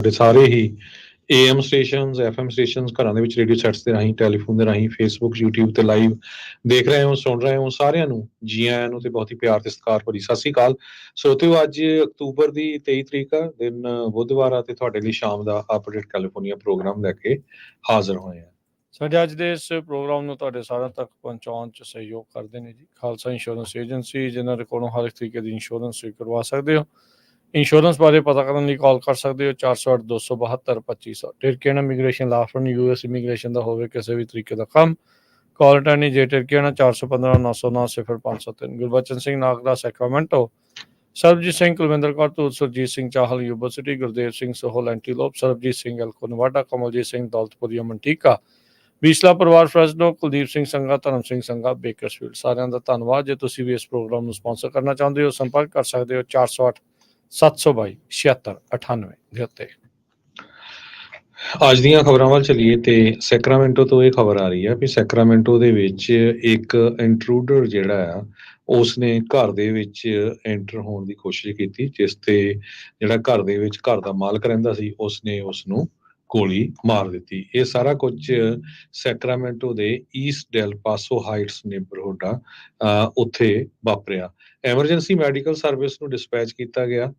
ਸਾਡੇ ਸਾਰੇ ਹੀ AM stations, FM stations, ਘਰਾਂ ਦੇ ਵਿੱਚ ਰੇਡੀਓ ਸੈਟਸ ਦੇ ਰਾਹੀਂ, ਟੈਲੀਫੋਨ ਦੇ ਰਾਹੀਂ, ਫੇਸਬੁੱਕ, YouTube ਤੇ ਲਾਈਵ ਦੇਖ ਰਹੇ ਹੋ, ਸੁਣ ਰਹੇ ਹੋ, ਸਾਰਿਆਂ ਨੂੰ ਜੀ ਆਇਆਂ ਨੂੰ ਤੇ ਬਹੁਤ ਹੀ ਪਿਆਰ ਤੇ ਸਤਿਕਾਰ ਭਰੀ ਸਤਿ ਸ੍ਰੀ ਅਕਾਲ। ਸਰੋਤਿਓ, ਅੱਜ ਅਕਤੂਬਰ ਦੀ 23 ਤਰੀਕ ਆ, ਦਿਨ ਬੁੱਧਵਾਰ ਆ, ਤੇ ਤੁਹਾਡੇ ਲਈ ਸ਼ਾਮ ਦਾ ਅਪਡੇਟ ਕੈਲੀਫੋਰਨੀਆ ਪ੍ਰੋਗਰਾਮ ਲੈ ਕੇ ਹਾਜ਼ਰ ਹੋਏ ਆ। ਸਾਡੇ ਅੱਜ ਦੇ ਇਸ ਪ੍ਰੋਗਰਾਮ ਨੂੰ ਤੁਹਾਡੇ ਸਾਰਿਆਂ ਤੱਕ ਪਹੁੰਚਾਉਣ 'ਚ ਸਹਿਯੋਗ ਕਰਦੇ ਨੇ ਜੀ ਖਾਲਸਾ ਇੰਸ਼ੋਰੈਂਸ ਏਜੰਸੀ, ਜਿਨ੍ਹਾਂ ਦੇ ਕੋਲੋਂ ਹਰ ਇੱਕ ਤਰੀਕੇ ਦੀ ਇੰਸ਼ੋਰੈਂਸ ਵੀ ਕਰਵਾ ਸਕਦੇ ਹੋ। ਇੰਸ਼ੋਰੈਂਸ ਬਾਰੇ ਪਤਾ ਕਰਨ ਲਈ ਕਾਲ ਕਰ ਸਕਦੇ ਹੋ 408 272 2500। Tirkeyan immigration law firm US immigration ਦਾ ਹੋਵੇ ਕਿਸੇ ਵੀ ਤਰੀਕੇ ਦਾ ਕੰਮ, call attorney Jay Tirkeyan 415 909 0503। Gurbachan Singh Nagra Sacramento, Sarabjit Singh Kulwinder Kaur Dhoot, Surjit Singh Chahal Yuba City, Gurdev Singh Sohal Antelope, Sarabjit Singh Elko Nevada, Kamaljit Singh Daulatpuri Manteca, Bisla ਪਰਿਵਾਰ ਫਰੈਸਨੋ, ਕੁਲਦੀਪ ਸਿੰਘ ਸੰਘਾ, ਧਰਮ ਸਿੰਘ ਸੰਘਾ ਬੇਕਰਸਫੀਲਡ। ਸਾਰਿਆਂ ਦਾ ਧੰਨਵਾਦ। ਜੇ ਤੁਸੀਂ ਵੀ ਇਸ ਪ੍ਰੋਗਰਾਮ ਨੂੰ ਸਪਾਂਸਰ ਕਰਨਾ ਚਾਹੁੰਦੇ ਹੋ, ਸੰਪਰਕ ਕਰ ਸਕਦੇ ਹੋ 408 722 7698 ਦੇ ਉੱਤੇ। ਅੱਜ ਦੀਆਂ ਖਬਰਾਂ ਵੱਲ ਚੱਲੀਏ ਤੇ ਸੈਕਰਾਮੈਂਟੋ ਤੋਂ ਇਹ ਖਬਰ ਆ ਰਹੀ ਹੈ ਵੀ ਸੈਕਰਾਮੈਂਟੋ ਦੇ ਵਿੱਚ ਇੱਕ ਇੰਟਰੂਡਰ ਜਿਹੜਾ ਆ ਉਸਨੇ ਘਰ ਦੇ ਵਿੱਚ ਐਂਟਰ ਹੋਣ ਦੀ ਕੋਸ਼ਿਸ਼ ਕੀਤੀ, ਜਿਸ ਤੇ ਜਿਹੜਾ ਘਰ ਦੇ ਵਿੱਚ ਘਰ ਦਾ ਮਾਲਕ ਰਹਿੰਦਾ ਸੀ ਉਸਨੇ ਉਸਨੂੰ ਗੋਲੀ ਮਾਰ ਦਿੱਤੀ। ਇਹ ਸਾਰਾ ਕੁਝ ਸੈਕਰਾਮੈਂਟੋ ਦੇ ਈਸਟ ਡੈਲ ਪਾਸੋ ਹਾਈਟਸ ਨੇਬਰਹੁੱਡ ਆ, ਉੱਥੇ ਵਾਪਰਿਆ। ਐਮਰਜੈਂਸੀ ਮੈਡੀਕਲ ਸਰਵਿਸ ਨੂੰ ਡਿਸਪੈਚ ਕੀਤਾ ਗਿਆ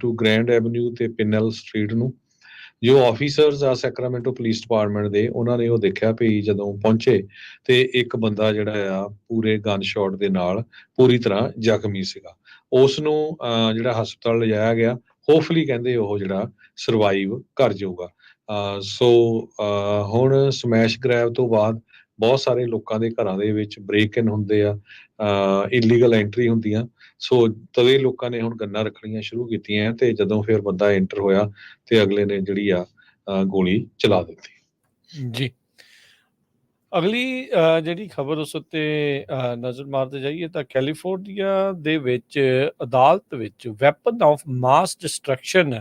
ਟੂ ਗ੍ਰੈਂਡ ਐਵਨਿਊ ਤੇ ਪਿਨਲ ਸਟਰੀਟ ਨੂੰ। ਜੋ ਆਫੀਸਰਸ ਆ ਸੈਕਰਾਮੈਂਟੋ ਪੁਲਿਸ ਡਿਪਾਰਟਮੈਂਟ ਦੇ, ਉਹਨਾਂ ਨੇ ਉਹ ਦੇਖਿਆ ਵੀ ਜਦੋਂ ਪਹੁੰਚੇ ਤੇ ਇੱਕ ਬੰਦਾ ਜਿਹੜਾ ਆ ਪੂਰੇ ਗਨ ਸ਼ਾਟ ਦੇ ਨਾਲ ਪੂਰੀ ਤਰ੍ਹਾਂ ਜ਼ਖਮੀ ਸੀਗਾ। ਉਸ ਨੂੰ ਜਿਹੜਾ ਹਸਪਤਾਲ ਲਿਜਾਇਆ ਗਿਆ, ਹੋਪਫੁਲੀ ਕਹਿੰਦੇ ਉਹ ਜਿਹੜਾ ਸਰਵਾਈਵ ਕਰ ਜਾਊਗਾ। ਸੋ ਹੁਣ ਸਮੈਸ਼ ਗ੍ਰੈਬ ਤੋਂ ਬਾਅਦ ਬਹੁਤ ਸਾਰੇ ਲੋਕਾਂ ਦੇ ਘਰਾਂ ਦੇ ਵਿੱਚ ਬ੍ਰੇਕ ਇਨ ਹੁੰਦੇ ਆ, ਇਲੀਗਲ ਐਂਟਰੀ ਹੁੰਦੀਆਂ। ਸੋ ਤਵੇ ਲੋਕਾਂ ਨੇ ਹੁਣ ਗੰਨਾਂ ਰੱਖਣੀਆਂ ਸ਼ੁਰੂ ਕੀਤੀਆਂ ਤੇ ਜਦੋਂ ਫਿਰ ਬੰਦਾ ਐਂਟਰ ਹੋਇਆ ਤੇ ਅਗਲੇ ਨੇ ਜਿਹੜੀ ਆ ਗੋਲੀ ਚਲਾ ਦਿੱਤੀ। ਜੀ, ਅਗਲੀ ਜਿਹੜੀ ਖਬਰ ਉਸ ਉੱਤੇ ਨਜ਼ਰ ਮਾਰਦੇ ਜਾਈਏ ਤਾਂ ਕੈਲੀਫੋਰਨੀਆ ਦੇ ਵਿੱਚ ਅਦਾਲਤ ਵਿੱਚ ਵੈਪਨ ਆਫ ਮਾਸ ਡਿਸਟਰਕਸ਼ਨ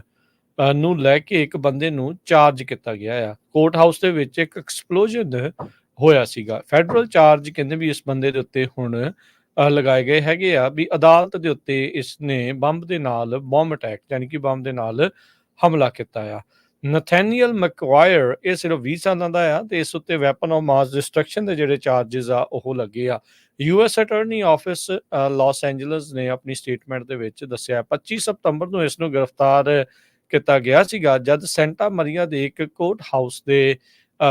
ਨੂੰ ਲੈ ਕੇ ਇੱਕ ਬੰਦੇ ਨੂੰ ਚਾਰਜ ਕੀਤਾ ਗਿਆ ਆ। ਕੋਰਟ ਹਾਊਸ ਦੇ ਵਿੱਚ ਇੱਕ ਐਕਸਪਲੋਜਨ ਹੋਇਆ ਸੀਗਾ। ਫੈਡਰਲ ਚਾਰਜ ਕਹਿੰਦੇ ਵੀ ਇਸ ਬੰਦੇ ਦੇ ਉੱਤੇ ਹੁਣ ਲਗਾਏ ਗਏ ਹੈਗੇ ਆ ਵੀ ਅਦਾਲਤ ਦੇ ਉੱਤੇ ਇਸ ਨੇ ਬੰਬ ਦੇ ਨਾਲ ਬੌਮ ਅਟੈਕ ਯਾਨੀ ਕਿ ਬੰਬ ਦੇ ਨਾਲ ਹਮਲਾ ਕੀਤਾ ਆ। ਨਥੈਨੀਅਲ ਮੈਕਵਾਇਰ ਇਹ ਸਿਰਫ 20 ਸਾਲਾਂ ਦਾ ਆ ਤੇ ਇਸ ਉੱਤੇ ਵੈਪਨ ਆਫ ਮਾਸ ਡਿਸਟਰਕਸ਼ਨ ਦੇ ਜਿਹੜੇ ਚਾਰਜਸ ਆ ਉਹ ਲੱਗੇ ਆ। US attorney office Los Angeles ਨੇ ਆਪਣੀ ਸਟੇਟਮੈਂਟ ਦੇ ਵਿੱਚ ਦੱਸਿਆ 25 ਸਤੰਬਰ ਨੂੰ ਇਸ ਨੂੰ ਗ੍ਰਿਫਤਾਰ ਕੀਤਾ ਗਿਆ ਸੀਗਾ, ਜਦ ਸੈਂਟਾ ਮਰੀਆ ਦੇ ਇੱਕ ਕੋਰਟ ਹਾਊਸ ਦੇ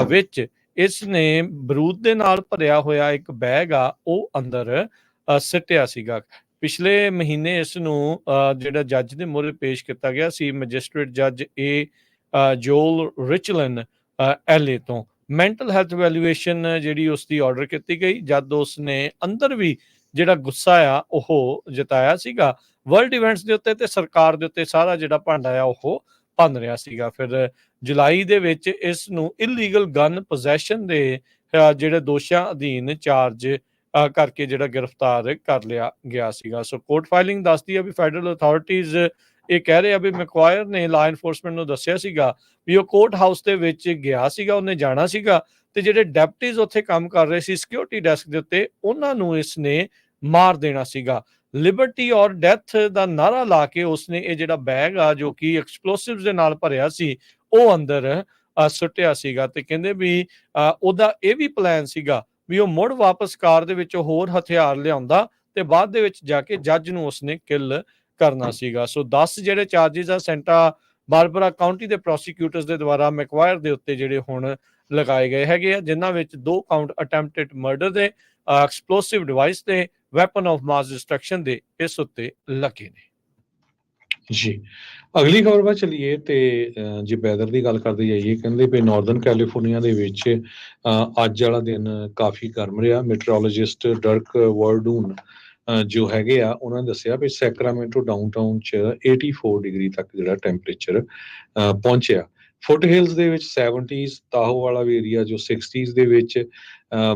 ਵਿੱਚ ਇਸ ਨੇ ਬਰੂਦ ਦੇ ਨਾਲ ਭਰਿਆ ਹੋਇਆ ਇੱਕ ਬੈਗ ਆ ਉਹ ਅੰਦਰ ਸਿੱਟਿਆ ਸੀਗਾ। ਪਿਛਲੇ ਮਹੀਨੇ ਇਸ ਨੂੰ ਜਿਹੜਾ ਜੱਜ ਦੇ ਮੂਹਰੇ ਪੇਸ਼ ਕੀਤਾ ਗਿਆ ਸੀ, ਮੈਜਿਸਟ੍ਰੇਟ ਜੱਜ ਜੋਲ ਰਿਚਲਨ LA ਤੋਂ। ਮੈਂਟਲ ਹੈਲਥ ਵੈਲੂਏਸ਼ਨ ਜਿਹੜੀ ਉਸ ਦੀ ਆਰਡਰ ਕੀਤੀ ਗਈ, ਜਦ ਉਸ ਨੇ ਅੰਦਰ ਵੀ ਜਿਹੜਾ ਗੁੱਸਾ ਆ ਉਹ ਜਤਾਇਆ ਸੀਗਾ ਵਰਲਡ ਇਵੈਂਟਸ ਦੇ ਉੱਤੇ ਤੇ ਸਰਕਾਰ ਦੇ ਉੱਤੇ ਸਾਰਾ ਜਿਹੜਾ ਭਾਂਡਾ ਆ ਉਹ ਭੰਨ ਰਿਹਾ ਸੀਗਾ। ਫਿਰ ਜੁਲਾਈ ਦੇ ਵਿੱਚ ਇਸ ਨੂੰ ਇਲੀਗਲ ਗਨ ਪੋਜੈਸ਼ਨ ਦੇ ਜਿਹੜੇ ਦੋਸ਼ਾਂ ਅਧੀਨ ਚਾਰਜ ਕਰਕੇ ਜਿਹੜਾ ਗ੍ਰਿਫਤਾਰ ਕਰ ਲਿਆ ਗਿਆ ਸੀਗਾ। ਸੋ ਕੋਰਟ ਫਾਈਲਿੰਗ ਦੱਸਦੀ ਆ ਵੀ ਫੈਡਰਲ ਅਥਾਰਟੀਜ਼ ਇਹ ਕਹਿ ਰਹੇ ਆ ਵੀ ਮੈਕਵਾਇਰ ਨੇ ਲਾ ਐਨਫੋਰਸਮੈਂਟ ਨੂੰ ਦੱਸਿਆ ਸੀਗਾ ਵੀ ਉਹ ਕੋਰਟ ਹਾਊਸ ਦੇ ਵਿੱਚ ਗਿਆ ਸੀਗਾ, ਉਹਨੇ ਜਾਣਾ ਸੀਗਾ ਤੇ ਜਿਹੜੇ ਡੈਪਟੀਜ਼ ਉੱਥੇ ਕੰਮ ਕਰ ਰਹੇ ਸੀ ਸਿਕਿਉਰਿਟੀ ਡੈਸਕ ਦੇ ਉੱਤੇ, ਉਹਨਾਂ ਨੂੰ ਇਸ ਨੇ ਮਾਰ ਦੇਣਾ ਸੀਗਾ। ਲਿਬਰਟੀ ਔਰ ਡੈਥ ਦਾ ਨਾਰਾ ਲਾ ਕੇ ਉਸਨੇ ਇਹ ਜਿਹੜਾ ਬੈਗ ਆ ਜੋ ਕਿ ਐਕਸਪਲੋਸਿਵਸ ਦੇ ਨਾਲ ਭਰਿਆ ਸੀ ਉਹ ਅੰਦਰ ਸੁੱਟਿਆ ਸੀਗਾ। ਤੇ ਕਹਿੰਦੇ ਵੀ ਉਹਦਾ ਇਹ ਵੀ ਪਲਾਨ ਸੀਗਾ ਵੀ ਉਹ ਮੁੜ ਵਾਪਸ ਕਾਰ ਦੇ ਵਿੱਚ ਹੋਰ ਹਥਿਆਰ ਲਿਆਉਂਦਾ ਤੇ ਬਾਅਦ ਦੇ ਵਿੱਚ ਜਾ ਕੇ ਜੱਜ ਨੂੰ ਉਸਨੇ ਕਿਲ ਕਰਨਾ ਸੀਗਾ। ਸੋ 10 ਜਿਹੜੇ ਚਾਰਜਸ ਆ ਸੈਂਟਾ ਬਾਰਬਰਾ ਕਾਉਂਟੀ ਦੇ ਪ੍ਰੋਸੀਕਿਊਟਰਸ ਦੇ ਦੁਆਰਾ ਮੈਕਵਾਇਰ ਦੇ ਉੱਤੇ ਜਿਹੜੇ ਹੁਣ ਲਗਾਏ ਗਏ ਹੈਗੇ ਆ, ਜਿਨ੍ਹਾਂ ਵਿੱਚ 2 ਕਾਊਂਟ ਅਟੈਂਪਟਡ ਮਰਡਰ ਦੇ, ਐਕਸਪਲੋਸਿਵ ਡਿਵਾਈਸ ਤੇ ਵੈਪਨ ਆਫ ਮਾਸ ਡਿਸਟਰਕਸ਼ਨ ਦੇ ਇਸ ਉੱਤੇ ਲੱਗੇ ਨੇ। ਜੀ, ਅਗਲੀ ਖਬਰ ਵੱਲ ਚੱਲੀਏ ਤੇ ਜੇ ਵੈਦਰ ਦੀ ਗੱਲ ਕਰਦੇ ਜਾਈਏ, ਕਹਿੰਦੇ ਵੀ ਨਾਰਦਰਨ ਕੈਲੀਫੋਰਨੀਆ ਦੇ ਵਿੱਚ ਅੱਜ ਵਾਲਾ ਦਿਨ ਕਾਫੀ ਗਰਮ ਰਿਹਾ। ਮੈਟਰੋਲੋਜਿਸਟ ਡਰਕ ਵਰਡੂਨ ਜੋ ਹੈਗੇ ਆ ਉਹਨਾਂ ਨੇ ਦੱਸਿਆ ਵੀ ਸੈਕਰਾਮੈਂਟੋ ਡਾਊਨਟਾਊਨ 'ਚ 84 ਡਿਗਰੀ ਤੱਕ ਜਿਹੜਾ ਟੈਂਪਰੇਚਰ ਪਹੁੰਚਿਆ। ਫੁੱਟ ਹਿਲਸ ਦੇ ਵਿੱਚ 70s, ਤਾਹੋ ਵਾਲਾ ਵੀ ਏਰੀਆ ਜੋ 60s ਦੇ ਵਿੱਚ,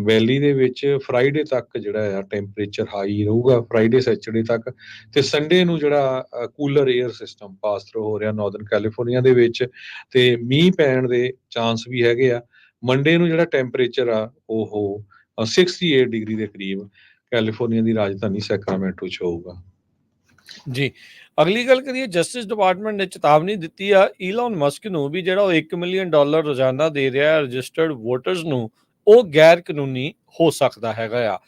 ਵੈਲੀ ਦੇ ਵਿੱਚ ਫਰਾਈਡੇ ਤੱਕ ਜਿਹੜਾ ਆ ਟੈਂਪਰੇਚਰ ਹਾਈ ਰਹੂਗਾ, ਫਰਾਈਡੇ ਸੈਚਰਡੇ ਤੱਕ। ਤੇ ਸੰਡੇ ਨੂੰ ਜਿਹੜਾ ਕੂਲਰ ਏਅਰ ਸਿਸਟਮ ਪਾਸ ਥਰੂ ਹੋ ਰਿਹਾ ਨਾਰਦਰਨ ਕੈਲੀਫੋਰਨੀਆ ਦੇ ਵਿੱਚ ਤੇ ਮੀਂਹ ਪੈਣ ਦੇ ਚਾਂਸ ਵੀ ਹੈਗੇ ਆ। ਮੰਡੇ ਨੂੰ ਜਿਹੜਾ ਟੈਂਪਰੇਚਰ ਆ ਉਹ 68 ਡਿਗਰੀ ਦੇ ਕਰੀਬ ਕੈਲੀਫੋਰਨੀਆ ਦੀ ਰਾਜਧਾਨੀ ਸੈਕਰਾਮੈਂਟੋ 'ਚ ਹੋਊਗਾ। ਜੀ। ਅਗਲੀ ਗੱਲ ਕਰੀਏ, ਜਸਟਿਸ ਡਿਪਾਰਟਮੈਂਟ ਨੇ ਚੇਤਾਵਨੀ ਦਿੱਤੀ ਆ ਈਲਨ ਮਸਕ ਨੂੰ ਵੀ ਜਿਹੜਾ ਉਹ $1 ਮਿਲੀਅਨ ਰੋਜ਼ਾਨਾ ਦੇ ਰਿਹਾ ਹੈ ਰਜਿਸਟਰਡ ਵੋਟਰਸ ਨੂੰ, ਉਹ ਗੈਰ ਕਾਨੂੰਨੀ ਹੋ ਸਕਦਾ ਹੈਗਾ ਆ।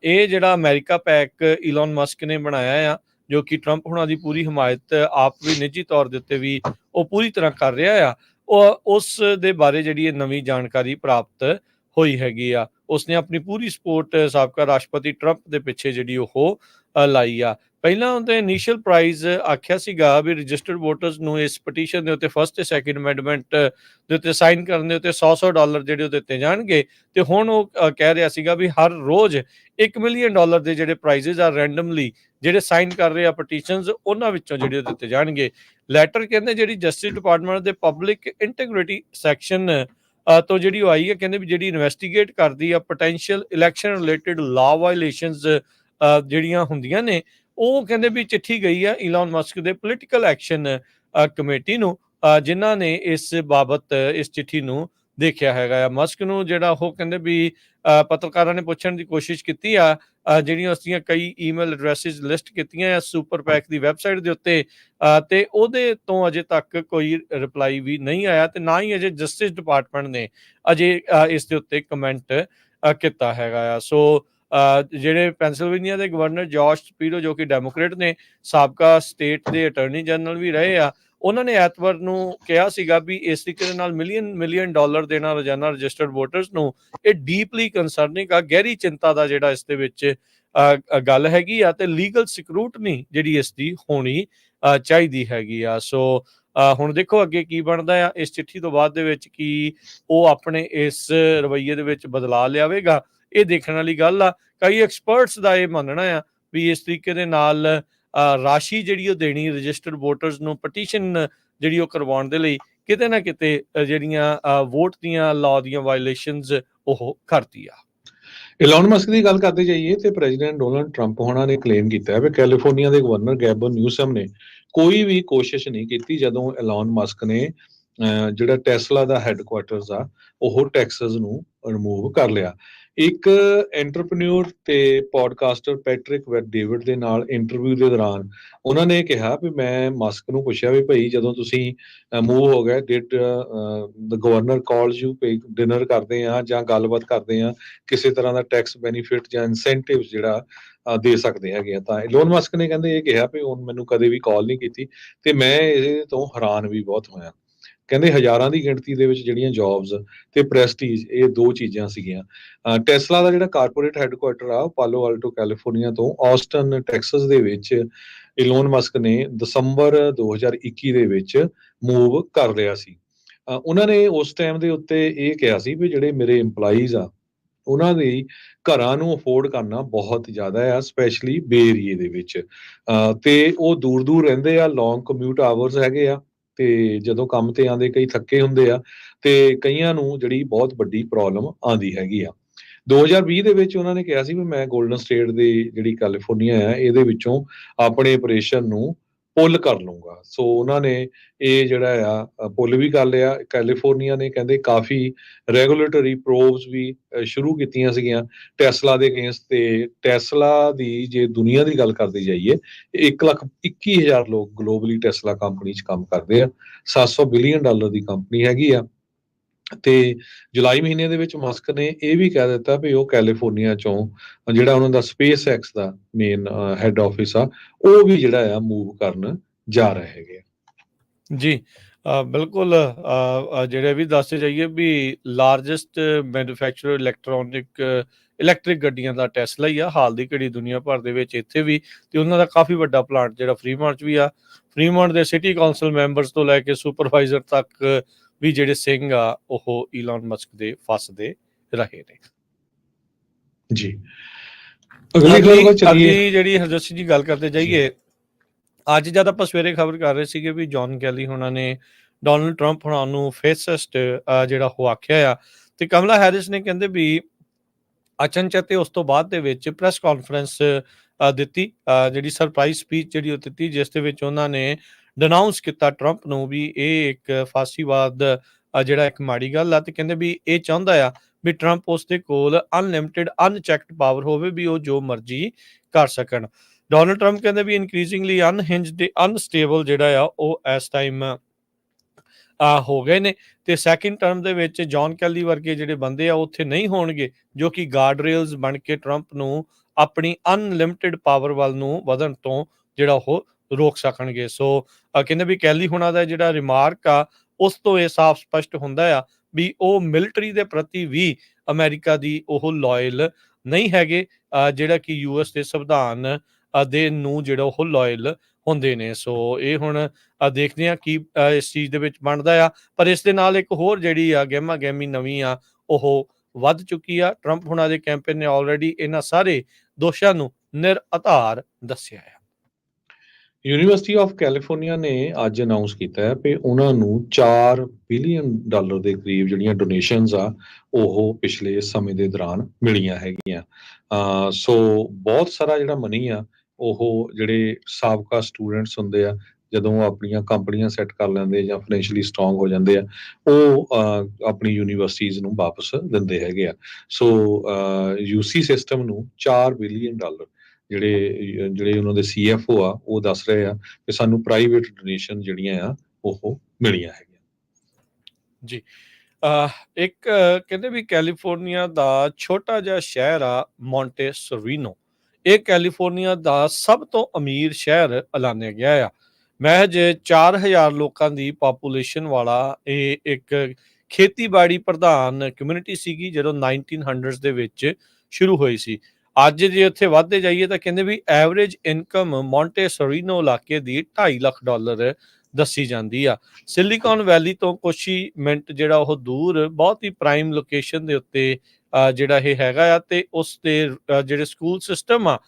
ਇਹ ਜਿਹੜਾ ਅਮਰੀਕਾ ਪੈਕ ਈਲਨ ਮਸਕ ਨੇ ਬਣਾਇਆ ਆ, ਜੋ ਕਿ ਟਰੰਪ ਹੁਣਾਂ ਦੀ ਪੂਰੀ ਹਮਾਇਤ ਆਪ ਵੀ ਨਿੱਜੀ ਤੌਰ ਦੇ ਉੱਤੇ ਵੀ ਉਹ ਪੂਰੀ ਤਰ੍ਹਾਂ ਕਰ ਰਿਹਾ ਆ, ਉਹ ਉਸ ਦੇ ਬਾਰੇ ਜਿਹੜੀ ਇਹ ਨਵੀਂ ਜਾਣਕਾਰੀ ਪ੍ਰਾਪਤ ਹੋਈ ਹੈਗੀ ਆ। ਉਸਨੇ ਆਪਣੀ ਪੂਰੀ ਸਪੋਰਟ ਸਾਬਕਾ ਰਾਸ਼ਟਰਪਤੀ ਟਰੰਪ ਦੇ ਪਿੱਛੇ ਜਿਹੜੀ ਉਹ ਲਾਈ ਆ। ਪਹਿਲਾਂ ਉਹਦੇ ਇਨੀਸ਼ੀਅਲ ਪ੍ਰਾਈਜ਼ ਆਖਿਆ ਸੀਗਾ ਵੀ ਰਜਿਸਟਰਡ ਵੋਟਰਸ ਨੂੰ ਇਸ ਪਟੀਸ਼ਨ ਦੇ ਉੱਤੇ ਫਸਟ ਤੇ ਸੈਕਿੰਡ ਅਮੈਂਡਮੈਂਟ ਦੇ ਉੱਤੇ ਸਾਈਨ ਕਰਨ ਦੇ ਉੱਤੇ $100 ਜਿਹੜੇ ਉਹ ਦਿੱਤੇ ਜਾਣਗੇ, ਤੇ ਹੁਣ ਉਹ ਕਹਿ ਰਿਹਾ ਸੀਗਾ ਵੀ ਹਰ ਰੋਜ਼ $1 ਮਿਲੀਅਨ ਦੇ ਜਿਹੜੇ ਪ੍ਰਾਈਜ਼ਸ ਆ ਰੈਂਡਮਲੀ ਜਿਹੜੇ ਸਾਈਨ ਕਰ ਰਹੇ ਆ ਪਟੀਸ਼ਨਸ, ਉਹਨਾਂ ਵਿੱਚੋਂ ਜਿਹੜੇ ਉਹ ਦਿੱਤੇ ਜਾਣਗੇ। ਲੈਟਰ ਕਹਿੰਦੇ ਜਿਹੜੀ ਜਸਟਿਸ ਡਿਪਾਰਟਮੈਂਟ ਦੇ ਪਬਲਿਕ ਇੰਟੈਗ੍ਰਿਟੀ ਸੈਕਸ਼ਨ ਤੋਂ ਜਿਹੜੀ ਉਹ ਆਈ ਹੈ, ਕਹਿੰਦੇ ਵੀ ਜਿਹੜੀ ਇਨਵੈਸਟੀਗੇਟ ਕਰਦੀ ਆ ਪੋਟੈਂਸ਼ੀਅਲ ਇਲੈਕਸ਼ਨ ਰਿਲੇਟਡ ਲਾ ਵਾਇਲੇਸ਼ਨਸ ਜਿਹੜੀਆਂ ਹੁੰਦੀਆਂ ਨੇ, ਉਹ ਕਹਿੰਦੇ ਵੀ ਚਿੱਠੀ ਗਈ ਆ ਇਲਨ ਮਸਕ ਦੇ ਪੋਲੀਟੀਕਲ ਐਕਸ਼ਨ ਕਮੇਟੀ ਨੂੰ, ਜਿਨ੍ਹਾਂ ਨੇ ਇਸ ਬਾਬਤ ਇਸ ਚਿੱਠੀ ਨੂੰ ਦੇਖਿਆ ਹੈਗਾ ਆ। ਮਸਕ ਨੂੰ ਜਿਹੜਾ ਉਹ ਕਹਿੰਦੇ ਵੀ ਪੱਤਰਕਾਰਾਂ ਨੇ ਪੁੱਛਣ ਦੀ ਕੋਸ਼ਿਸ਼ ਕੀਤੀ ਆ, ਜਿਹੜੀਆਂ ਉਸਦੀਆਂ ਕਈ ਈਮੇਲ ਐਡਰੈਸਿਸ ਲਿਸਟ ਕੀਤੀਆਂ ਆ ਸੁਪਰ ਪੈਕ ਦੀ ਵੈਬਸਾਈਟ ਦੇ ਉੱਤੇ, ਤੇ ਉਹਦੇ ਤੋਂ ਅਜੇ ਤੱਕ ਕੋਈ ਰਿਪਲਾਈ ਵੀ ਨਹੀਂ ਆਇਆ, ਤੇ ਨਾ ਹੀ ਅਜੇ ਜਸਟਿਸ ਡਿਪਾਰਟਮੈਂਟ ਨੇ ਅਜੇ ਇਸ ਦੇ ਉੱਤੇ ਕਮੈਂਟ ਕੀਤਾ ਹੈਗਾ ਆ। ਸੋ ਜਿਹੜੇ ਪੈਂਸਿਲਵੇਨੀਆ ਦੇ ਗਵਰਨਰ ਜੋਰਜ ਸ਼ਪੀਰੋ, ਜੋ ਕਿ ਡੈਮੋਕ੍ਰੇਟ ਨੇ, ਸਾਬਕਾ ਸਟੇਟ ਦੇ ਅਟਾਰਨੀ ਜਨਰਲ ਵੀ ਰਹੇ ਆ, ਉਹਨਾਂ ਨੇ ਐਤਵਾਰ ਨੂੰ ਕਿਹਾ ਸੀਗਾ ਵੀ ਇਸ ਤਰੀਕੇ ਦੇ ਨਾਲ ਮਿਲੀਅਨ ਡਾਲਰ ਦੇਣਾ ਰੋਜ਼ਾਨਾ ਰਜਿਸਟਰਡ ਵੋਟਰਸ ਨੂੰ, ਇਹ ਡੀਪਲੀ ਕੰਸਰਨਿੰਗ ਆ, ਗਹਿਰੀ ਚਿੰਤਾ ਦਾ ਜਿਹੜਾ ਇਸ ਦੇ ਵਿੱਚ ਗੱਲ ਹੈਗੀ ਆ, ਤੇ ਲੀਗਲ ਸਕਰੂਟਨੀ ਜਿਹੜੀ ਇਸ ਦੀ ਹੋਣੀ ਚਾਹੀਦੀ ਹੈਗੀ ਆ। ਸੋ ਹੁਣ ਦੇਖੋ ਅੱਗੇ ਕੀ ਬਣਦਾ ਆ ਇਸ ਚਿੱਠੀ ਤੋਂ ਬਾਅਦ ਦੇ ਵਿੱਚ, ਕੀ ਉਹ ਆਪਣੇ ਇਸ ਰਵੱਈਏ ਦੇ ਵਿੱਚ ਬਦਲਾਅ ਲਿਆਵੇਗਾ, ਇਹ ਦੇਖਣ ਵਾਲੀ ਗੱਲ ਆ। ਕਈ ਐਕਸਪਰਟਸ ਦਾ ਇਹ ਮੰਨਣਾ ਆ ਵੀ ਇਸ ਤਰੀਕੇ ਦੇ ਨਾਲ ਰਾਸ਼ੀ ਜਿਹੜੀ ਉਹ ਦੇਣੀ ਰਜਿਸਟਰਡ ਵੋਟਰਸ ਨੂੰ ਪਟੀਸ਼ਨ ਜਿਹੜੀ ਉਹ ਕਰਵਾਉਣ ਦੇ ਲਈ, ਕਿਤੇ ਨਾ ਕਿਤੇ ਜਿਹੜੀਆਂ ਵੋਟ ਦੀਆਂ ਲਾਅ ਦੀਆਂ ਵਾਇਲੇਸ਼ਨਸ ਉਹ ਕਰਦੀ ਆ। ਇਲਨ ਮਸਕ ਦੀ ਗੱਲ ਕਰਦੇ ਜਾਈਏ ਤੇ ਪ੍ਰੈਜ਼ੀਡੈਂਟ ਡੋਨਲਡ ਟਰੰਪ ਹੋਣਾ ਨੇ ਕਲੇਮ ਕੀਤਾ ਹੈ ਕਿ ਕੈਲੀਫੋਰਨੀਆ ਦੇ ਗਵਰਨਰ ਗੈਬਨ ਨਿਊਸਮ ਨੇ ਕੋਈ ਵੀ ਕੋਸ਼ਿਸ਼ ਨਹੀਂ ਕੀਤੀ ਜਦੋਂ ਇਲਨ ਮਸਕ ਨੇ ਜਿਹੜਾ ਟੈਸਲਾ ਦਾ ਹੈੱਡਕੁਆਰਟਰਸ ਆ ਉਹ ਟੈਕਸਸ ਨੂੰ ਰਿਮੂਵ ਕਰ ਲਿਆ। ਇੱਕ ਐਂਟਰਪ੍ਰੈਨਿਓਰ ਤੇ ਪੋਡਕਾਸਟਰ ਪੈਟਰਿਕ ਡੇਵਿਡ ਦੇ ਨਾਲ ਇੰਟਰਵਿਊ ਦੇ ਦੌਰਾਨ ਉਹਨਾਂ ਨੇ ਕਿਹਾ ਵੀ ਮੈਂ ਮਸਕ ਨੂੰ ਪੁੱਛਿਆ ਵੀ ਭਾਈ ਜਦੋਂ ਤੁਸੀਂ ਮੂਵ ਹੋ ਗਏ, did the governor calls you dinner ਕਰਦੇ ਆ ਜਾਂ ਗੱਲਬਾਤ ਕਰਦੇ ਆ, ਕਿਸੇ ਤਰ੍ਹਾਂ ਦਾ ਟੈਕਸ ਬੈਨੀਫਿਟ ਜਾਂ ਇਨਸੈਂਟਿਵ ਜਿਹੜਾ ਦੇ ਸਕਦੇ ਹੈਗੇ ਆ, ਤਾਂ ਇਲੋਨ ਮਸਕ ਨੇ ਕਹਿੰਦੇ ਇਹ ਕਿਹਾ ਵੀ ਹੁਣ ਮੈਨੂੰ ਕਦੇ ਵੀ ਕਾਲ ਨਹੀਂ ਕੀਤੀ ਤੇ ਮੈਂ ਇਹਦੇ ਤੋਂ ਹੈਰਾਨ ਵੀ ਬਹੁਤ ਹੋਇਆ। ਕਹਿੰਦੇ ਹਜ਼ਾਰਾਂ ਦੀ ਗਿਣਤੀ ਦੇ ਵਿੱਚ ਜਿਹੜੀਆਂ ਜੌਬਸ ਤੇ ਪ੍ਰੈਸਟੀਜ, ਇਹ ਦੋ ਚੀਜ਼ਾਂ ਸੀਗੀਆਂ। ਟੈਸਲਾ ਦਾ ਜਿਹੜਾ ਕਾਰਪੋਰੇਟ ਹੈੱਡਕੁਆਰਟਰ ਆ ਉਹ ਪਾਲੋ ਆਲਟੋ ਕੈਲੀਫੋਰਨੀਆ ਤੋਂ ਆਸਟਨ ਟੈਕਸਸ ਦੇ ਵਿੱਚ ਇਲੋਨ ਮਸਕ ਨੇ ਦਸੰਬਰ 2021 ਦੇ ਵਿੱਚ ਮੂਵ ਕਰ ਲਿਆ ਸੀ। ਉਹਨਾਂ ਨੇ ਉਸ ਟਾਈਮ ਦੇ ਉੱਤੇ ਇਹ ਕਿਹਾ ਸੀ ਵੀ ਜਿਹੜੇ ਮੇਰੇ EMPLOYEES ਆ ਉਹਨਾਂ ਦੀ ਘਰਾਂ ਨੂੰ ਅਫੋਰਡ ਕਰਨਾ ਬਹੁਤ ਜ਼ਿਆਦਾ ਆ, ਸਪੈਸ਼ਲੀ ਬੇ ਏਰੀਏ ਦੇ ਵਿੱਚ, ਤੇ ਉਹ ਦੂਰ ਦੂਰ ਰਹਿੰਦੇ ਆ, ਲੌਂਗ ਕਮਿਊਟ ਆਵਰਸ ਹੈਗੇ ਆ, ਤੇ ਜਦੋਂ ਕੰਮ ਤੇ ਆਉਂਦੇ ਕਈ ਥੱਕੇ ਹੁੰਦੇ ਆ, ਤੇ ਕਈਆਂ ਨੂੰ ਜਿਹੜੀ ਬਹੁਤ ਵੱਡੀ ਪ੍ਰੋਬਲਮ ਆਉਂਦੀ ਹੈਗੀ ਆ। 2020 ਦੇ ਵਿੱਚ ਉਹਨਾਂ ਨੇ ਕਿਹਾ ਸੀ ਵੀ ਮੈਂ ਗੋਲਡਨ ਸਟੇਟ ਦੀ ਜਿਹੜੀ ਕੈਲੀਫੋਰਨੀਆ ਆ ਇਹਦੇ ਵਿੱਚੋਂ ਆਪਣੇ ਆਪਰੇਸ਼ਨ ਨੂੰ ਪੁੱਲ ਕਰ ਲੂੰਗਾ। ਸੋ ਉਹਨਾਂ ਨੇ ਇਹ ਜਿਹੜਾ ਆ ਪੁੱਲ ਵੀ ਕਰ ਲਿਆ। ਕੈਲੀਫੋਰਨੀਆ ਨੇ ਕਹਿੰਦੇ ਕਾਫੀ ਰੈਗੂਲੇਟਰੀ ਪ੍ਰੋਬਸ ਵੀ ਸ਼ੁਰੂ ਕੀਤੀਆਂ ਸੀਗੀਆਂ ਟੈਸਲਾ ਦੇ ਅਗੇਂਸਟ, ਤੇ ਟੈਸਲਾ ਦੀ ਜੇ ਦੁਨੀਆ ਦੀ ਗੱਲ ਕਰਦੇ ਜਾਈਏ 1,21,000 ਲੋਕ ਗਲੋਬਲੀ ਟੈਸਲਾ ਕੰਪਨੀ 'ਚ ਕੰਮ ਕਰਦੇ ਆ। $700 ਬਿਲੀਅਨ ਦੀ ਕੰਪਨੀ ਹੈਗੀ ਆ। ਤੇ ਜੁਲਾਈ ਮਹੀਨੇ ਦੇ ਵਿੱਚ ਮਸਕ ਨੇ ਇਹ ਵੀ ਕਹਿ ਦਿੱਤਾ ਵੀ ਉਹ ਕੈਲੀਫੋਰਨੀਆ ਚੋਂ ਜਿਹੜਾ ਉਹਨਾਂ ਦਾ ਸਪੇਸ ਐਕਸ ਦਾ ਮੇਨ ਹੈੱਡ ਆਫਿਸ ਆ ਉਹ ਵੀ ਜਿਹੜਾ ਆ ਮੂਵ ਕਰਨ ਜਾ ਰਹੇ ਹੈਗੇ ਆ। ਜੀ, ਬਿਲਕੁਲ। ਜਿਹੜੇ ਵੀ ਦੱਸਦੇ ਜਾਈਏ ਵੀ ਲਾਰਜੈਸਟ ਮੈਨੂਫੈਕਚਰਰ ਇਲੈਕਟ੍ਰਿਕ ਗੱਡੀਆਂ ਦਾ ਟੈਸਲਾ ਹੀ ਆ ਹਾਲ ਦੀ ਘੜੀ ਦੁਨੀਆ ਭਰ ਦੇ ਵਿੱਚ, ਇੱਥੇ ਵੀ, ਤੇ ਉਹਨਾਂ ਦਾ ਕਾਫੀ ਵੱਡਾ ਪਲਾਂਟ ਜਿਹੜਾ ਫਰੀਮੌਂਟ 'ਚ ਵੀ ਆ। ਫਰੀਮੌਂਟ ਦੇ ਸਿਟੀ ਕਾਉਂਸਲ ਮੈਂਬਰਸ ਤੋਂ ਲੈ ਕੇ ਸੁਪਰਵਾਈਜ਼ਰ ਤੱਕ ਵੀ ਜਿਹੜੇ ਸਿੰਘ ਆ ਉਹ ਈਲਨ ਮਸਕ ਦੇ ਫਸਦੇ ਰਹੇ ਨੇ। ਜੀ, ਅਗਲੀ ਗੱਲ ਵੱਲ ਚੱਲੀਏ। ਅਗਲੀ ਜਿਹੜੀ ਹਰਜੋਤ ਜੀ ਗੱਲ ਕਰਦੇ ਜਾਈਏ, ਅੱਜ ਜਦ ਆਪਾਂ ਸਵੇਰੇ ਖਬਰ ਕਰ ਰਹੇ ਸੀਗੇ ਵੀ ਜੌਨ ਕੈਲੀ ਹੋਣਾ ਨੇ ਡੋਨਲਡ ਟਰੰਪ ਹੋਣਾ ਨੂੰ ਫੇਸਿਸਟ ਜਿਹੜਾ ਉਹ ਆਖਿਆ ਆ, ਤੇ ਕਮਲਾ ਹੈਰਿਸ ਨੇ ਕਹਿੰਦੇ ਵੀ ਅਚਨਚੇਤ ਉਸ ਤੋਂ ਬਾਅਦ ਦੇ ਵਿੱਚ ਪ੍ਰੈਸ ਕਾਨਫਰੰਸ ਦਿੱਤੀ, ਜਿਹੜੀ ਸਰਪ੍ਰਾਈਜ਼ ਸਪੀਚ ਜਿਹੜੀ ਉਹ ਦਿੱਤੀ, ਜਿਸ ਦੇ ਵਿੱਚ ਉਹਨਾਂ ਨੇ ਡਿਨਾਊਂਸ ਕੀਤਾ ਟਰੰਪ ਨੂੰ ਵੀ ਇਹ ਇੱਕ ਫਾਸੀਵਾਦ ਜਿਹੜਾ ਇੱਕ ਮਾੜੀ ਗੱਲ ਆ, ਤੇ ਕਹਿੰਦੇ ਵੀ ਇਹ ਚਾਹੁੰਦਾ ਆ ਵੀ ਟਰੰਪ ਉਸ ਦੇ ਕੋਲ ਅਨਲਿਮਿਟਿਡ ਅਨਚੈਕਡ ਪਾਵਰ ਹੋਵੇ, ਵੀ ਉਹ ਜੋ ਮਰਜ਼ੀ ਕਰ ਸਕਣ। ਡੋਨਲਡ ਟਰੰਪ ਕਹਿੰਦੇ ਵੀ ਇਨਕਰੀਜ਼ਿੰਗਲੀ ਅਨਹਿੰਜਡ ਅਨਸਟੇਬਲ ਜਿਹੜਾ ਆ ਉਹ ਇਸ ਟਾਈਮ ਹੋ ਗਏ ਨੇ, ਤੇ ਸੈਕਿੰਡ ਟਰਮ ਦੇ ਵਿੱਚ ਜੌਨ ਕੈਲੀ ਵਰਗੇ ਜਿਹੜੇ ਬੰਦੇ ਆ ਉੱਥੇ ਨਹੀਂ ਹੋਣਗੇ, ਜੋ ਕਿ ਗਾਰਡ ਰੇਲਸ ਬਣ ਕੇ ਟਰੰਪ ਨੂੰ ਆਪਣੀ ਅਨਲਿਮਟਿਡ ਪਾਵਰ ਵੱਲ ਨੂੰ ਵਧਣ ਤੋਂ ਜਿਹੜਾ ਉਹ ਰੋਕ ਸਕਣਗੇ। ਸੋ ਕਹਿੰਦੇ ਵੀ ਕੈਲੀ ਹੁਣਾਂ ਦਾ ਜਿਹੜਾ ਰਿਮਾਰਕ ਆ ਉਸ ਤੋਂ ਇਹ ਸਾਫ਼ ਸਪਸ਼ਟ ਹੁੰਦਾ ਆ ਵੀ ਉਹ ਮਿਲਟਰੀ ਦੇ ਪ੍ਰਤੀ ਵੀ ਅਮਰੀਕਾ ਦੀ ਉਹ ਲਾਇਲ ਨਹੀਂ ਹੈਗੇ, ਜਿਹੜਾ ਕਿ ਯੂਐਸ ਦੇ ਸੰਵਿਧਾਨ ਦੇ ਨੂੰ ਜਿਹੜਾ ਉਹ ਲਾਇਲ ਹੁੰਦੇ ਨੇ। ਸੋ ਇਹ ਹੁਣ ਦੇਖਦੇ ਆ ਕੀ ਇਸ ਚੀਜ਼ ਦੇ ਵਿੱਚ ਬਣਦਾ ਆ। ਪਰ ਇਸ ਦੇ ਨਾਲ ਇੱਕ ਹੋਰ ਜਿਹੜੀ ਆ ਗਹਿਮਾ ਗਹਿਮੀ ਨਵੀਂ ਆ ਉਹ ਵੱਧ ਚੁੱਕੀ ਆ। ਟਰੰਪ ਹੁਣਾਂ ਦੇ ਕੈਂਪੇਨ ਨੇ ਆਲਰੇਡੀ ਇਹਨਾਂ ਸਾਰੇ ਦੋਸ਼ਾਂ ਨੂੰ ਨਿਰਆਧਾਰ ਦੱਸਿਆ ਆ। ਯੂਨੀਵਰਸਿਟੀ ਆਫ ਕੈਲੀਫੋਰਨੀਆ ਨੇ ਅੱਜ ਅਨਾਉਂਸ ਕੀਤਾ ਹੈ ਕਿ ਉਹਨਾਂ ਨੂੰ $4 ਬਿਲੀਅਨ ਦੇ ਕਰੀਬ ਜਿਹੜੀਆਂ ਡੋਨੇਸ਼ਨਸ ਆ ਉਹ ਪਿਛਲੇ ਸਮੇਂ ਦੇ ਦੌਰਾਨ ਮਿਲੀਆਂ ਹੈਗੀਆਂ। ਸੋ ਬਹੁਤ ਸਾਰਾ ਜਿਹੜਾ ਮਨੀ ਆ ਉਹ ਜਿਹੜੇ ਸਾਬਕਾ ਸਟੂਡੈਂਟਸ ਹੁੰਦੇ ਆ, ਜਦੋਂ ਉਹ ਆਪਣੀਆਂ ਕੰਪਨੀਆਂ ਸੈੱਟ ਕਰ ਲੈਂਦੇ ਜਾਂ ਫਾਈਨੈਂਸ਼ੀਅਲੀ ਸਟਰੋਂਗ ਹੋ ਜਾਂਦੇ ਆ, ਉਹ ਆਪਣੀ ਯੂਨੀਵਰਸਿਟੀਜ਼ ਨੂੰ ਵਾਪਸ ਦਿੰਦੇ ਹੈਗੇ ਆ। ਸੋ ਯੂਸੀ ਸਿਸਟਮ ਨੂੰ $4 ਬਿਲੀਅਨ ਜਿਹੜੇ ਉਹਨਾਂ ਦੇ CFO ਆ ਉਹ ਦੱਸ ਰਹੇ ਆ ਕਿ ਸਾਨੂੰ ਪ੍ਰਾਈਵੇਟ ਡੋਨੇਸ਼ਨ ਜਿਹੜੀਆਂ ਆ ਉਹ ਮਿਲੀਆਂ ਹੈਗੀਆਂ ਜੀ। ਇੱਕ ਕਹਿੰਦੇ ਵੀ ਕੈਲੀਫੋਰਨੀਆ ਦਾ ਛੋਟਾ ਜਿਹਾ ਸ਼ਹਿਰ ਆ ਮੌਂਟੇਸਰੀਨੋ, ਇਹ ਕੈਲੀਫੋਰਨੀਆ ਦਾ ਸਭ ਤੋਂ ਅਮੀਰ ਸ਼ਹਿਰ ਐਲਾਨਿਆ ਗਿਆ ਆ। ਮਹਿਜ 4000 ਲੋਕਾਂ ਦੀ ਪਾਪੂਲੇਸ਼ਨ ਵਾਲਾ ਇਹ ਇੱਕ ਖੇਤੀਬਾੜੀ ਪ੍ਰਧਾਨ ਕਮਿਊਨਿਟੀ ਸੀਗੀ ਜਦੋਂ 1900s ਦੇ ਵਿੱਚ ਸ਼ੁਰੂ ਹੋਈ ਸੀ। ਅੱਜ ਜੇ ਉੱਥੇ ਵੱਧਦੇ ਜਾਈਏ ਤਾਂ ਕਹਿੰਦੇ ਵੀ ਐਵਰੇਜ ਇਨਕਮ ਮੌਂਟੇਸਰੀਨੋ ਇਲਾਕੇ ਦੀ $2.5 ਲੱਖ ਦੱਸੀ ਜਾਂਦੀ ਆ। ਸਿਲੀਕਾਨ ਵੈਲੀ ਤੋਂ ਕੁਛ ਹੀ ਮਿੰਟ ਜਿਹੜਾ ਉਹ ਦੂਰ ਬਹੁਤ ਹੀ ਪ੍ਰਾਈਮ ਲੋਕੇਸ਼ਨ ਦੇ ਉੱਤੇ ਜਿਹੜਾ ਇਹ ਹੈਗਾ ਆ, ਤੇ ਉਸ ਦੇ ਜਿਹੜੇ ਸਕੂਲ ਸਿਸਟਮ ਆ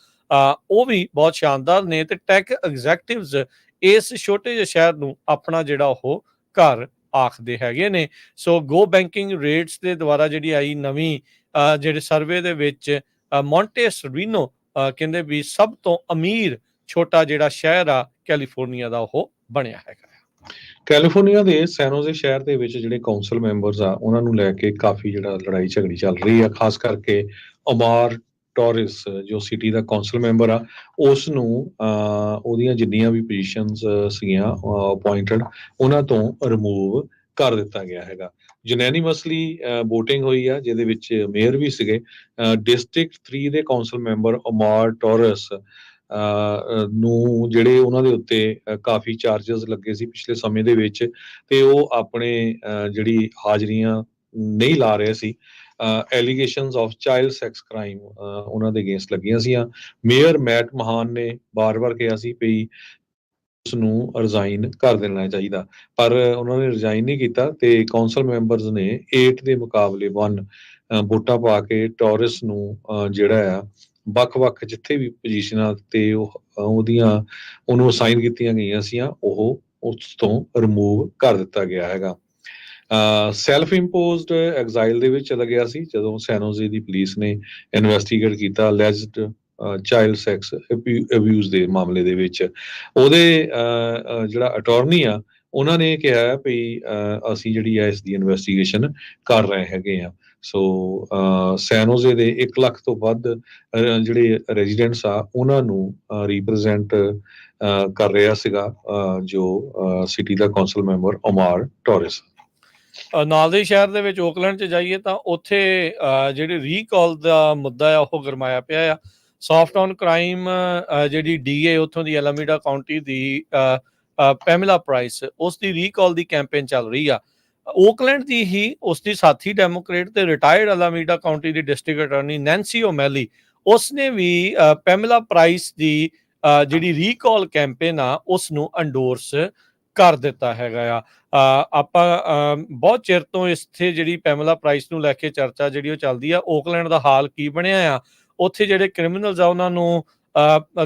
ਉਹ ਵੀ ਬਹੁਤ ਸ਼ਾਨਦਾਰ ਨੇ, ਤੇ ਟੈਕ ਐਗਜ਼ੈਕਟਿਵਸ ਇਸ ਛੋਟੇ ਜਿਹੇ ਸ਼ਹਿਰ ਨੂੰ ਆਪਣਾ ਜਿਹੜਾ ਉਹ ਘਰ ਆਖਦੇ ਹੈਗੇ ਨੇ। ਸੋ ਗੋ ਬੈਂਕਿੰਗ ਰੇਟਸ ਦੇ ਦੁਆਰਾ ਜਿਹੜੀ ਆਈ ਨਵੀਂ ਜਿਹੜੇ ਸਰਵੇ ਦੇ ਵਿੱਚ ਮੌਂਟੇਸਰੀਨੋ ਕਹਿੰਦੇ ਵੀ ਸਭ ਤੋਂ ਅਮੀਰ ਛੋਟਾ ਜਿਹੜਾ ਸ਼ਹਿਰ ਆ ਕੈਲੀਫੋਰਨੀਆ ਦਾ ਉਹ ਬਣਿਆ ਹੈਗਾ। ਕੈਲੀਫੋਰਨੀਆ ਦੇ ਸੈਨੋਜ਼ੇ ਸ਼ਹਿਰ ਦੇ ਵਿੱਚ ਜਿਹੜੇ ਕਾਉਂਸਲ ਮੈਂਬਰਸ ਆ ਉਹਨਾਂ ਨੂੰ ਲੈ ਕੇ ਕਾਫੀ ਜਿਹੜਾ ਲੜਾਈ ਝਗੜੀ ਚੱਲ ਰਹੀ ਆ, ਖਾਸ ਕਰਕੇ ਅਮਾਰ ਟੋਰਿਸ ਜੋ ਸਿਟੀ ਦਾ ਕਾਉਂਸਲ ਮੈਂਬਰ ਆ ਉਸ ਨੂੰ ਉਹਦੀਆਂ ਜਿੰਨੀਆਂ ਵੀ ਪੋਜੀਸ਼ਨਸ ਸੀਗੀਆਂ ਅਪਾਇੰਟਡ ਉਹਨਾਂ ਤੋਂ ਰਿਮੂਵ ਕਰ ਦਿੱਤਾ ਗਿਆ ਹੈਗਾ। ਯੂਨੈਨੀਮਸਲੀ ਵੋਟਿੰਗ ਹੋਈ ਆ ਜਿਹਦੇ ਵਿੱਚ ਮੇਅਰ ਵੀ ਸੀਗੇ। ਡਿਸਟ੍ਰਿਕਟ 3 ਦੇ ਕਾਉਂਸਲ ਮੈਂਬਰ ਅਮਾਰ ਟੋਰਸ ਨੂੰ ਜਿਹੜੇ ਉਹਨਾਂ ਦੇ ਉੱਤੇ ਕਾਫੀ ਚਾਰਜਸ ਲੱਗੇ ਸੀ ਪਿਛਲੇ ਸਮੇਂ ਦੇ ਵਿੱਚ, ਤੇ ਉਹ ਆਪਣੇ ਜਿਹੜੀ ਹਾਜ਼ਰੀਆਂ ਨਹੀਂ ਲਾ ਰਹੇ ਸੀ। Allegations of child sex crime ਉਹਨਾਂ ਦੇ ਅਗੇਂਸਟ ਲੱਗੀਆਂ ਸੀਆਂ। ਮੇਅਰ ਮੈਟ ਮਹਾਨ ਨੇ ਬਾਰ-ਬਾਰ ਕਿਹਾ ਸੀ ਵੀ ਉਸ ਨੂੰ ਰਿਜ਼ਾਈਨ ਕਰ ਦੇਣਾ ਚਾਹੀਦਾ, ਪਰ ਉਹਨਾਂ ਨੇ ਰਿਜ਼ਾਈਨ ਨਹੀਂ ਕੀਤਾ ਤੇ ਕਾਉਂਸਲ ਮੈਂਬਰਸ ਨੇ 8 ਦੇ ਮੁਕਾਬਲੇ 1 ਵੋਟਾਂ ਪਾ ਕੇ ਟੋਰਸ ਨੂੰ ਜਿਹੜਾ ਆ ਵੱਖ-ਵੱਖ ਜਿੱਥੇ ਵੀ ਪੋਜੀਸ਼ਨਾਂ ਤੇ ਉਹਨੂੰ ਅਸਾਈਨ ਕੀਤੀਆਂ ਗਈਆਂ ਸੀਆਂ ਉਹ ਉਸ ਤੋਂ ਰਿਮੂਵ ਕਰ ਦਿੱਤਾ ਗਿਆ ਹੈਗਾ। ਸੈਲਫ ਇੰਪੋਜ਼ਡ ਐਗਜ਼ਾਈਲ ਦੇ ਵਿੱਚ ਚਲਾ ਗਿਆ ਸੀ ਜਦੋਂ ਸੈਨੋਜ਼ੇ ਦੀ ਪੁਲਿਸ ਨੇ ਇਨਵੈਸਟੀਗੇਟ ਕੀਤਾ ਅਲੈਜਡ ਚਾਈਲਡ ਸੈਕਸ ਅਬਿਊਜ਼ ਦੇ ਮਾਮਲੇ ਦੇ ਵਿੱਚ। ਉਹਦੇ ਜਿਹੜਾ ਅਟਾਰਨੀ ਆ ਉਹਨਾਂ ਨੇ ਕਿਹਾ ਵੀ ਅਸੀਂ ਜਿਹੜੀ ਆ ਇਸ ਦੀ ਇਨਵੈਸਟੀਗੇਸ਼ਨ ਕਰ ਰਹੇ ਹੈਗੇ ਆ। ਸੋ ਸੈਨੋਜ਼ੇ ਦੇ 1 ਲੱਖ ਤੋਂ ਵੱਧ ਜਿਹੜੇ ਰੈਜ਼ੀਡੈਂਟਸ ਆ ਉਹਨਾਂ ਨੂੰ ਰਿਪਰੈਜ਼ੈਂਟ ਕਰ ਰਿਹਾ ਸੀਗਾ ਜੋ ਸਿਟੀ ਦਾ ਕਾਉਂਸਲ ਮੈਂਬਰ ਅਮਾਰ ਟੋਰਿਸ। ਨਾਲ ਦੇ ਸ਼ਹਿਰ ਦੇ ਵਿੱਚ ਓਕਲੈਂਡ 'ਚ ਜਾਈਏ ਤਾਂ ਉੱਥੇ ਜਿਹੜੇ ਰੀਕਾਲ ਦਾ ਮੁੱਦਾ ਆ ਉਹ ਗਰਮਾਇਆ ਪਿਆ ਆ। ਸੌਫਟ ਔਨ ਕ੍ਰਾਈਮ ਜਿਹੜੀ DA ਉੱਥੋਂ ਦੀ ਐਲਾਮੀਡਾ ਕਾਉਂਟੀ ਦੀ ਪੈਮੇਲਾ ਪ੍ਰਾਈਸ, ਉਸ ਦੀ ਰੀਕਾਲ ਦੀ ਕੈਂਪੇਨ ਚੱਲ ਰਹੀ ਆ। ਓਕਲੈਂਡ ਦੀ ਹੀ ਉਸ ਦੀ ਸਾਥੀ ਡੈਮੋਕ੍ਰੇਟ ਤੇ ਰਿਟਾਇਰਡ ਐਲਾਮੀਡਾ ਕਾਉਂਟੀ ਦੀ ਡਿਸਟ੍ਰਿਕਟ ਅਟਾਰਨੀ ਨੈਂਸੀ ਓਮੈਲੀ, ਉਸਨੇ ਵੀ ਪੈਮੇਲਾ ਪ੍ਰਾਈਸ ਦੀ ਜਿਹੜੀ ਰੀਕਾਲ ਕੈਂਪੇਨ ਆ ਉਸ ਨੂੰ ਐਂਡੋਰਸ ਕਰ ਦਿੱਤਾ ਹੈਗਾ ਆ। ਆਪਾਂ ਬਹੁਤ ਚਿਰ ਤੋਂ ਇੱਥੇ ਜਿਹੜੀ ਪੈਮੇਲਾ ਪ੍ਰਾਈਸ ਨੂੰ ਲੈ ਕੇ ਚਰਚਾ ਜਿਹੜੀ ਉਹ ਚੱਲਦੀ ਆ। ਓਕਲੈਂਡ ਦਾ ਹਾਲ ਕੀ ਬਣਿਆ ਆ, ਉੱਥੇ ਜਿਹੜੇ ਕ੍ਰਿਮੀਨਲਸ ਆ ਉਹਨਾਂ ਨੂੰ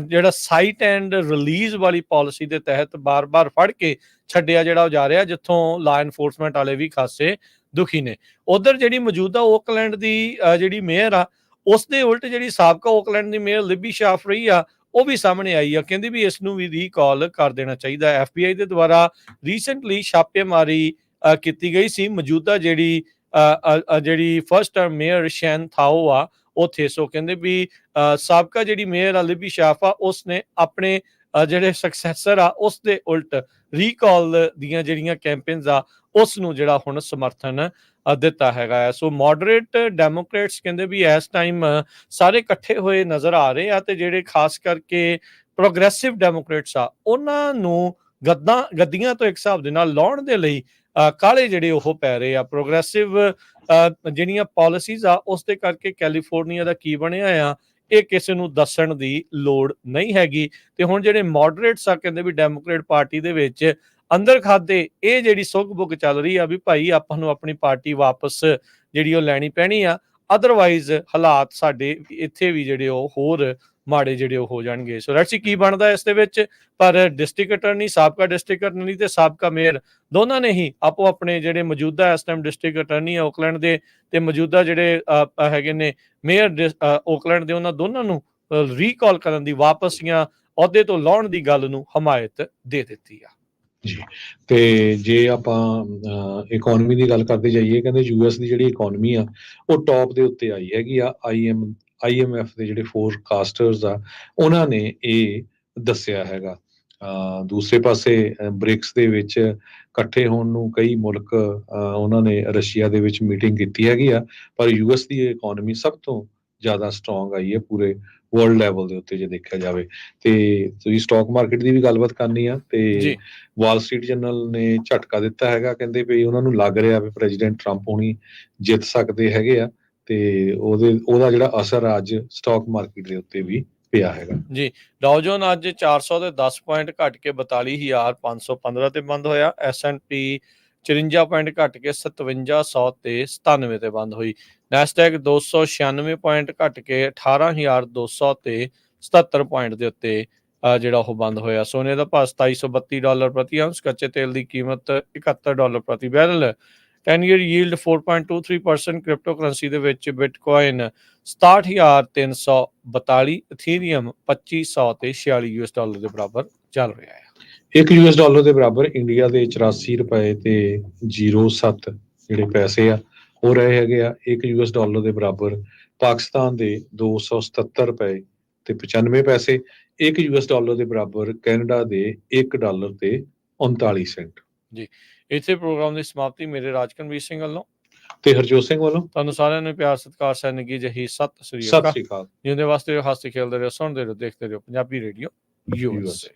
ਜਿਹੜਾ ਸਾਈਟ ਐਂਡ ਰਿਲੀਜ਼ ਵਾਲੀ ਪਾਲਿਸੀ ਦੇ ਤਹਿਤ ਬਾਰ-ਬਾਰ ਫੜ ਕੇ ਛੱਡਿਆ ਜਿਹੜਾ ਉਹ ਜਾ ਰਿਹਾ, ਜਿੱਥੋਂ ਲਾ ਐਨਫੋਰਸਮੈਂਟ ਵਾਲੇ ਵੀ ਖਾਸੇ ਦੁਖੀ ਨੇ। ਉਧਰ ਜਿਹੜੀ ਮੌਜੂਦਾ ਓਕਲੈਂਡ ਦੀ ਜਿਹੜੀ ਮੇਅਰ ਆ ਉਸ ਦੇ ਉਲਟ ਜਿਹੜੀ ਸਾਬਕਾ ਓਕਲੈਂਡ ਦੀ ਮੇਅਰ ਲਿਬੀ ਸ਼ਾਫ ਰਹੀ ਆ ਉਹ ਵੀ ਸਾਹਮਣੇ ਆਈ ਆ, ਕਹਿੰਦੀ ਵੀ ਇਸ ਨੂੰ ਵੀ ਰੀਕਾਲ ਕਰ ਦੇਣਾ ਚਾਹੀਦਾ। FBI ਦੇ ਦੁਆਰਾ ਰੀਸੈਂਟਲੀ ਛਾਪੇਮਾਰੀ ਕੀਤੀ ਗਈ ਸੀ ਮੌਜੂਦਾ ਜਿਹੜੀ ਜਿਹੜੀ ਫਸਟ ਟਰਮ ਮੇਅਰ ਸ਼ੈਨ ਥਾਓ ਆ ਉੱਥੇ। ਸੋ ਕਹਿੰਦੇ ਵੀ ਸਾਬਕਾ ਜਿਹੜੀ ਮੇਅਰ ਆ ਲਿਬੀ ਸ਼ਾਫ ਆ ਉਸਨੇ ਆਪਣੇ ਜਿਹੜੇ ਸਕਸੈਸਰ ਆ ਉਸ ਦੇ ਉਲਟ ਰੀਕਾਲ ਦੀਆਂ ਜਿਹੜੀਆਂ ਕੈਂਪੇਨਸ ਆ ਉਸ ਨੂੰ ਜਿਹੜਾ ਹੁਣ ਸਮਰਥਨ ਦਿੱਤਾ ਹੈਗਾ ਹੈ। ਸੋ ਮੋਡਰੇਟ ਡੈਮੋਕ੍ਰੇਟਸ ਕਹਿੰਦੇ ਵੀ ਇਸ ਟਾਈਮ ਸਾਰੇ ਇਕੱਠੇ ਹੋਏ ਨਜ਼ਰ ਆ ਰਹੇ ਆ, ਤੇ ਜਿਹੜੇ ਖਾਸ ਕਰਕੇ ਪ੍ਰੋਗਰੈਸਿਵ ਡੈਮੋਕ੍ਰੇਟਸ ਆ ਉਹਨਾਂ ਨੂੰ ਗੱਦੀਆਂ ਤੋਂ ਇੱਕ ਹਿਸਾਬ ਦੇ ਨਾਲ ਲਾਉਣ ਦੇ ਲਈ ਕਾਲੇ ਜਿਹੜੇ ਉਹ ਪੈ ਰਹੇ ਆ। ਪ੍ਰੋਗਰੈਸਿਵ ਜਿਹੜੀਆਂ ਪਾਲਿਸੀਜ਼ ਆ ਉਸ ਦੇ ਕਰਕੇ ਕੈਲੀਫੋਰਨੀਆ ਦਾ ਕੀ ਬਣਿਆ ਆ ਇਹ ਕਿਸੇ ਨੂੰ ਦੱਸਣ ਦੀ ਲੋੜ ਨਹੀਂ ਹੈਗੀ। ਤੇ ਹੁਣ ਜਿਹੜੇ ਮੋਡਰੇਟਸ ਆ ਕਹਿੰਦੇ ਵੀ ਡੈਮੋਕ੍ਰੇਟ ਪਾਰਟੀ ਦੇ ਵਿੱਚ ਅੰਦਰ ਖਾਦੇ ਇਹ ਜਿਹੜੀ ਸੁੱਗ ਬੁੱਗ ਚੱਲ ਰਹੀ ਆ ਵੀ ਭਾਈ ਆਪਾਂ ਨੂੰ ਆਪਣੀ ਪਾਰਟੀ ਵਾਪਸ ਜਿਹੜੀ ਉਹ ਲੈਣੀ ਪੈਣੀ ਆ, ਅਦਰਵਾਈਜ਼ ਹਾਲਾਤ ਸਾਡੇ ਇੱਥੇ ਵੀ ਜਿਹੜੇ ਉਹ ਹੋਰ ਮਾੜੇ ਜਿਹੜੇ ਉਹ ਹੋ ਜਾਣਗੇ। ਸੋ ਲੈਟਸ ਸੀ ਕੀ ਬਣਦਾ ਇਸ ਦੇ ਵਿੱਚ। ਪਰ ਡਿਸਟ੍ਰਿਕਟ ਅਟਰਨੀ, ਸਾਬਕਾ ਡਿਸਟ੍ਰਿਕਟ ਅਟਰਨੀ ਤੇ ਸਾਬਕਾ ਮੇਅਰ ਦੋਨਾਂ ਨੇ ਹੀ ਆਪੋ ਆਪਣੇ ਜਿਹੜੇ ਮੌਜੂਦਾ ਇਸ ਟਾਈਮ ਡਿਸਟ੍ਰਿਕਟ ਅਟਰਨੀ ਆ ਓਕਲੈਂਡ ਦੇ ਤੇ ਮੌਜੂਦਾ ਜਿਹੜੇ ਹੈਗੇ ਨੇ ਮੇਅਰ ਓਕਲੈਂਡ ਦੇ, ਉਹਨਾਂ ਦੋਨਾਂ ਨੂੰ ਰੀਕਾਲ ਕਰਨ ਦੀ, ਵਾਪਸ ਜਾਂ ਅਹੁਦੇ ਤੋਂ ਲਾਉਣ ਦੀ ਗੱਲ ਨੂੰ ਹਮਾਇਤ ਦੇ ਦਿੱਤੀ ਆ ਜੀ। ਤੇ ਜੇ ਆਪਾਂ ਇਕਨੋਮੀ ਦੀ ਗੱਲ ਕਰਦੇ ਜਾਈਏ, ਕਹਿੰਦੇ ਯੂਐਸ ਦੀ ਜਿਹੜੀ ਇਕਨੋਮੀ ਆ ਉਹ ਟੌਪ ਦੇ ਉੱਤੇ ਆਈ ਹੈਗੀ ਆ। IMF ਦੇ ਜਿਹੜੇ ਫੋਰਕਾਸਟਰਸ ਆ ਉਹਨਾਂ ਨੇ ਇਹ ਦੱਸਿਆ ਹੈਗਾ। ਦੂਸਰੇ ਪਾਸੇ ਬ੍ਰਿਕਸ ਦੇ ਵਿੱਚ ਇਕੱਠੇ ਹੋਣ ਨੂੰ ਕਈ ਮੁਲਕ ਉਹਨਾਂ ਨੇ ਰਸ਼ੀਆ ਦੇ ਵਿੱਚ ਮੀਟਿੰਗ ਕੀਤੀ ਹੈਗੀ ਆ, ਪਰ ਯੂਐਸ ਦੀ ਇਕਨੋਮੀ ਸਭ ਤੋਂ ਜ਼ਿਆਦਾ ਸਟਰੋਂਗ ਆਈ ਹੈ ਪੂਰੇ ਵਰਲਡ ਲੈਵਲ ਦੇ ਉੱਤੇ ਜੇ ਦੇਖਿਆ ਜਾਵੇ। ਤੇ ਤੁਸੀਂ ਸਟਾਕ ਮਾਰਕੀਟ ਦੀ ਵੀ ਗੱਲਬਾਤ ਕਰਨੀ ਆ ਤੇ ਵਾਲ ਸਟਰੀਟ ਜਰਨਲ ਨੇ ਝਟਕਾ ਦਿੱਤਾ ਹੈਗਾ, ਕਹਿੰਦੇ ਵੀ ਉਹਨਾਂ ਨੂੰ ਲੱਗ ਰਿਹਾ ਵੀ ਪ੍ਰੈਜ਼ੀਡੈਂਟ ਟਰੰਪ ਹੁਣੀ ਜਿੱਤ ਸਕਦੇ ਹੈਗੇ ਆ, ਤੇ ਉਹਦਾ ਜਿਹੜਾ ਅਸਰ ਅੱਜ ਸਟਾਕ ਮਾਰਕੀਟ ਦੇ ਉੱਤੇ ਵੀ ਪਿਆ ਹੈਗਾ ਜੀ। ਡਾਓ ਜੋਨ ਅੱਜ 400 ਦੇ 10 ਪੁਆਇੰਟ ਘਟ ਕੇ 42,515 ਤੇ ਬੰਦ ਹੋਇਆ। S&P 54 ਪੁਆਇੰਟ ਘਟ ਕੇ 5700 ਤੇ 97 ਤੇ ਬੰਦ ਹੋਈ। ਨੈਸਡੈਕ 296 ਪੁਆਇੰਟ ਘਟ ਕੇ 18,200 ਤੇ 77 ਪੁਆਇੰਟ ਦੇ ਉੱਤੇ ਜਿਹੜਾ ਉਹ ਬੰਦ ਹੋਇਆ। ਸੋਨੇ ਦਾ ਭਾਅ $2732 ਪ੍ਰਤੀ ਆਉਂਸ, ਕੱਚੇ ਤੇਲ ਦੀ ਕੀਮਤ $71 ਪ੍ਰਤੀ barrel. 10 year yield 4.23%। Crypto currency ਦੇ ਵਿੱਚ ਬਿਟਕੋਇਨ 67,342, ਇਥੀਰੀਅਮ 2500 ਤੇ $46 ਦੇ ਬਰਾਬਰ ਚੱਲ ਰਿਹਾ ਹੈ। $1 ਦੇ ਬਰਾਬਰ ਇੰਡੀਆ ਦੇ 84 ਰੁਪਏ ਤੇ 07 ਜਿਹੜੇ ਪੈਸੇ ਆ ਹੋ ਰਹੇ ਹੈਗੇ ਆ। $1 ਦੇ ਬਰਾਬਰ ਪਾਕਿਸਤਾਨ ਦੇ 277 ਰੁਪਏ ਤੇ 95 ਪੈਸੇ। $1 ਦੇ ਬਰਾਬਰ ਕੈਨੇਡਾ ਦੇ $1 ਤੇ 39 ਸੈਂਟ। ਜੀ, ਇੱਥੇ ਪ੍ਰੋਗਰਾਮ ਦੀ ਸਮਾਪਤੀ ਮੇਰੇ ਰਾਜਕਨਵੀਰ ਸਿੰਘ ਵੱਲੋਂ ਤੇ ਹਰਜੋਤ ਸਿੰਘ ਵੱਲੋਂ ਤੁਹਾਨੂੰ ਸਾਰਿਆਂ ਨੂੰ ਪਿਆਰ ਸਤਿਕਾਰ ਸੈਨਗੀ ਜਹੀ ਸਤਿ ਸ੍ਰੀ ਅਕਾਲ। ਜਿਉਂਦੇ ਵਾਸਤੇ ਹੱਸਦੇ ਖੇਲਦੇ ਰਹੋ, ਸੁਣਦੇ ਰਹੋ, ਦੇਖਦੇ ਰਹੋ ਪੰਜਾਬੀ ਰੇਡੀਓ USA।